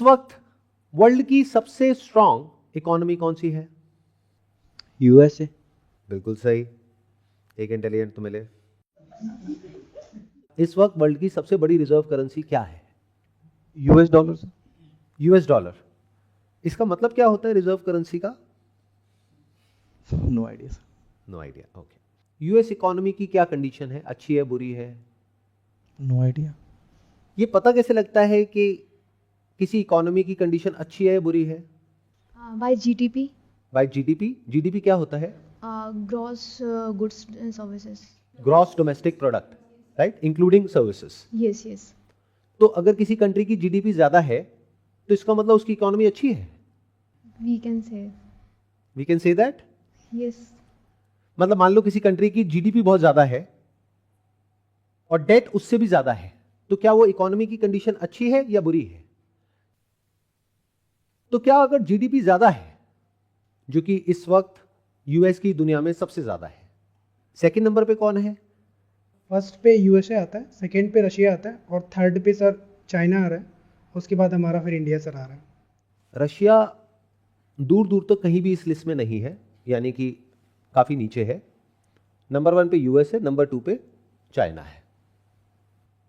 वक्त वर्ल्ड की सबसे स्ट्रांग इकोनॉमी कौन सी है? यूएसए। बिल्कुल सही, एक इंटेलिजेंट तो मिले। इस वक्त वर्ल्ड की सबसे बड़ी रिजर्व करेंसी क्या है? US dollar. US dollar. इसका मतलब क्या होता है रिजर्व करेंसी का? No idea sir. No idea. Okay. US economy की क्या कंडीशन है, अच्छी है बुरी है? No idea. ये पता कैसे लगता है कि किसी इकोनॉमी की कंडीशन अच्छी है बुरी है? By GDP. By GDP. GDP क्या होता है? Gross goods services. Gross domestic product, right, including services. Yes yes. तो अगर किसी कंट्री की जीडीपी ज्यादा है तो इसका मतलब उसकी इकोनॉमी अच्छी है। We can say. We can say that. Yes. मतलब मान लो किसी कंट्री की जीडीपी बहुत ज्यादा है और डेट उससे भी ज्यादा है, तो क्या वो इकोनॉमी की कंडीशन अच्छी है या बुरी है? तो क्या अगर जीडीपी ज्यादा है, जो कि इस वक्त यूएस की दुनिया में सबसे ज्यादा है, सेकंड नंबर पे कौन है? फर्स्ट पे यूएसए आता है, सेकंड पे रशिया आता है और थर्ड पे सर चाइना आ रहा है। उसके बाद हमारा फिर इंडिया सर आ रहा है। रशिया दूर दूर तक कहीं भी इस लिस्ट में नहीं है, यानी कि काफी नीचे है। नंबर 1 पे यूएस है, नंबर 2 पे चाइना है।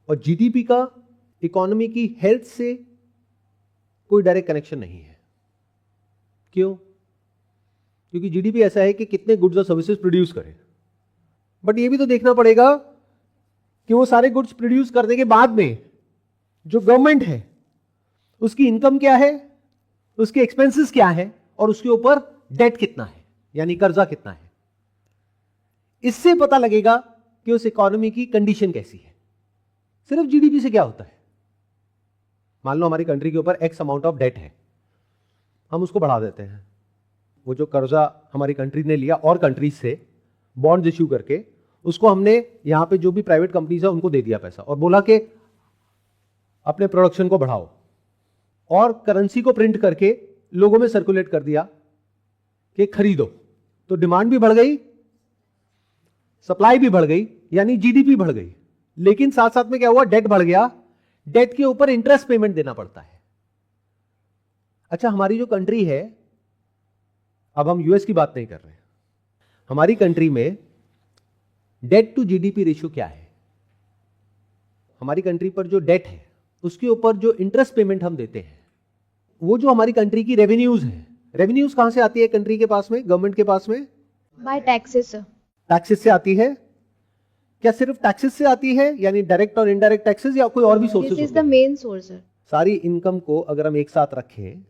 और जीडीपी का इकोनॉमी की हेल्थ से कोई डायरेक्ट कनेक्शन नहीं है। क्यों? क्योंकि जीडीपी ऐसा है कि कितने गुड्स और सर्विसेज प्रोड्यूस करें, बट ये भी तो देखना पड़ेगा कि वो सारे गुड्स प्रोड्यूस करने के बाद में जो गवर्नमेंट है उसकी इनकम क्या है, उसके एक्सपेंसेस क्या है और उसके ऊपर डेट कितना है, यानी कर्जा कितना है। इससे पता लगेगा कि उस इकोनॉमी की कंडीशन कैसी है। सिर्फ जीडीपी से क्या होता है? मान लो हमारी कंट्री के ऊपर एक्स अमाउंट ऑफ डेट है, हम उसको बढ़ा देते हैं। वो जो कर्जा हमारी कंट्री ने लिया और कंट्रीज से बॉन्ड्स इश्यू करके, उसको हमने यहां पे जो भी प्राइवेट कंपनीज है उनको दे दिया पैसा और बोला कि अपने प्रोडक्शन को बढ़ाओ, और करेंसी को प्रिंट करके लोगों में सर्कुलेट कर दिया कि खरीदो। तो डिमांड भी बढ़ गई, सप्लाई भी बढ़ गई, यानी जीडीपी बढ़ गई। लेकिन साथ साथ में क्या हुआ? डेट बढ़ गया। डेट के ऊपर इंटरेस्ट पेमेंट देना पड़ता है। अच्छा, हमारी जो कंट्री है, अब हम यूएस की बात नहीं कर रहे हैं, हमारी कंट्री में डेट टू जीडीपी रेशियो क्या है? हमारी कंट्री पर जो डेट है उसके ऊपर जो इंटरेस्ट पेमेंट हम देते हैं, वो जो हमारी कंट्री की रेवेन्यूज है, रेवेन्यूज कहां से आती है कंट्री के पास में, गवर्नमेंट के पास में? Bye taxes. टैक्सेस से आती है। क्या सिर्फ टैक्सेस से आती है, यानी डायरेक्ट और इनडायरेक्ट टैक्सेस, या कोई और भी सोर्सेस दिस इज होते द हैं? Main source sir. सारी इनकम को अगर हम एक साथ रखें,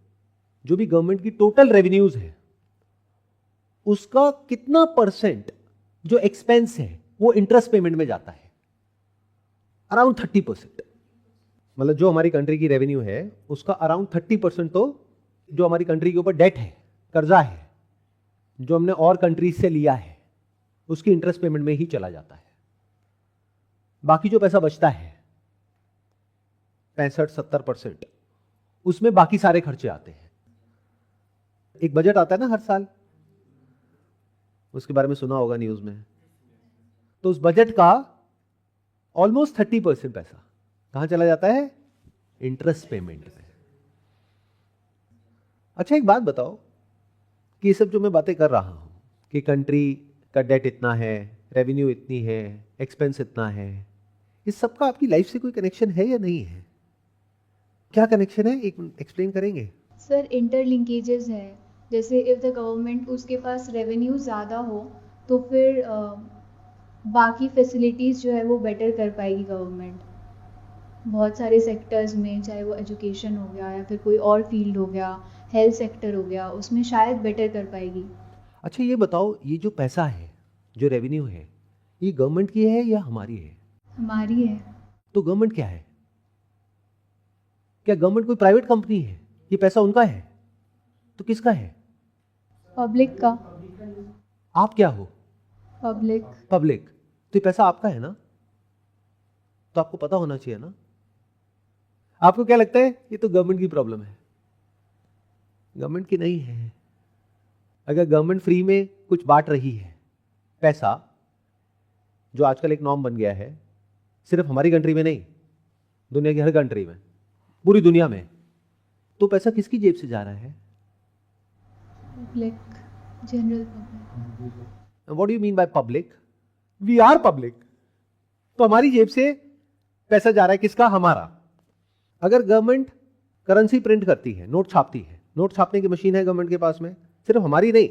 जो भी गवर्नमेंट की टोटल रेवेन्यूज है उसका कितना परसेंट जो एक्सपेंस है वो इंटरेस्ट पेमेंट में जाता है? अराउंड 30%। मतलब जो हमारी कंट्री की रेवेन्यू है उसका अराउंड 30% तो जो हमारी कंट्री के ऊपर डेट है, कर्जा है, जो हमने और कंट्रीज से लिया है, उसकी इंटरेस्ट पेमेंट में ही चला जाता है। बाकी जो पैसा बचता है 65-70%, उसमें बाकी सारे खर्चे आते हैं। एक बजट आता है ना हर साल, उसके बारे में सुना होगा न्यूज में। तो उस बजट का ऑलमोस्ट 30% पैसा कहां चला जाता है? इंटरेस्ट पेमेंट में। अच्छा, एक बात बताओ कि ये सब जो मैं बातें कर रहा हूं कि कंट्री का डेट इतना है, रेवेन्यू इतनी है, एक्सपेंस इतना है, इस सब का आपकी लाइफ से कोई कनेक्शन है या नहीं है? क्या कनेक्शन है, एक एक्सप्लेन करेंगे? सर इंटरलिंकेजेस है। जैसे इफ द गवर्नमेंट उसके पास रेवेन्यू ज़्यादा हो तो फिर बाकी फैसिलिटीज़ जो है वो बेटर कर पाएगी गवर्नमेंट। बहुत सारे सेक्टर्स में, चाहे वो एजुकेशन हो गया या फिर कोई और फील्ड हो गया, हेल्थ सेक्टर हो गया, उसमें शायद बेटर कर पाएगी। अच्छा, ये बताओ, ये जो पैसा है, जो रेवेन्यू है, ये गवर्नमेंट की है या हमारी है? हमारी है। तो गवर्नमेंट क्या है? क्या गवर्नमेंट कोई प्राइवेट कंपनी है? ये पैसा उनका है तो किसका है? पब्लिक का। आप क्या हो? पब्लिक। पब्लिक। तो ये पैसा आपका है ना, तो आपको पता होना चाहिए ना। आपको क्या लगता है ये तो गवर्नमेंट की प्रॉब्लम है? गवर्नमेंट की नहीं है। अगर गवर्नमेंट फ्री में कुछ बांट रही है पैसा, जो आजकल एक नॉर्म बन गया है, सिर्फ हमारी कंट्री में नहीं, दुनिया की हर कंट्री में, पूरी दुनिया में, तो पैसा किसकी जेब से जा रहा है? Public, general public. What do you mean by public? We are public. तो हमारी जेब से पैसा जा रहा है, किसका? हमारा। अगर गवर्नमेंट करेंसी प्रिंट करती है, नोट छापती है, नोट छापने की मशीन है गवर्नमेंट के पास में, सिर्फ हमारी नहीं,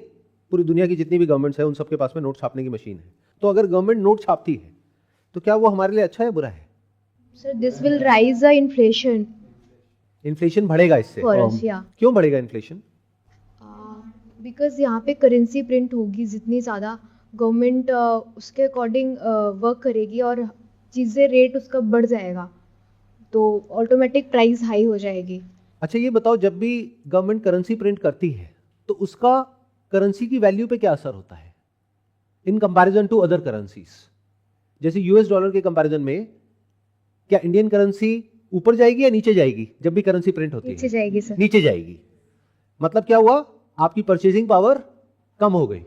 पूरी दुनिया की जितनी भी गवर्नमेंट्स है उन सबके पास में नोट छापने की मशीन है। तो अगर गवर्नमेंट नोट छापती है तो क्या वो हमारे लिए अच्छा है बुरा है? Sir, this will rise the inflation inflation बढ़ेगा इससे। फॉर अस, या क्यों बढ़ेगा इन्फ्लेशन? बिकॉज यहाँ पे करेंसी प्रिंट होगी, जितनी ज़्यादा गवर्नमेंट उसके अकॉर्डिंग वर्क करेगी और चीज़ें रेट उसका बढ़ जाएगा, तो ऑटोमेटिक प्राइस हाई हो जाएगी। अच्छा ये बताओ, जब भी गवर्नमेंट करेंसी प्रिंट करती है तो उसका करेंसी की वैल्यू पे क्या असर होता है in comparison to other currencies? जैसे यूएस डॉलर के कंपैरिजन में क्या इंडियन करेंसी ऊपर जाएगी या नीचे जाएगी जब भी करेंसी प्रिंट होती है? नीचे जाएगी सर। नीचे जाएगी। मतलब क्या हुआ? आपकी परचेजिंग पावर कम हो गई।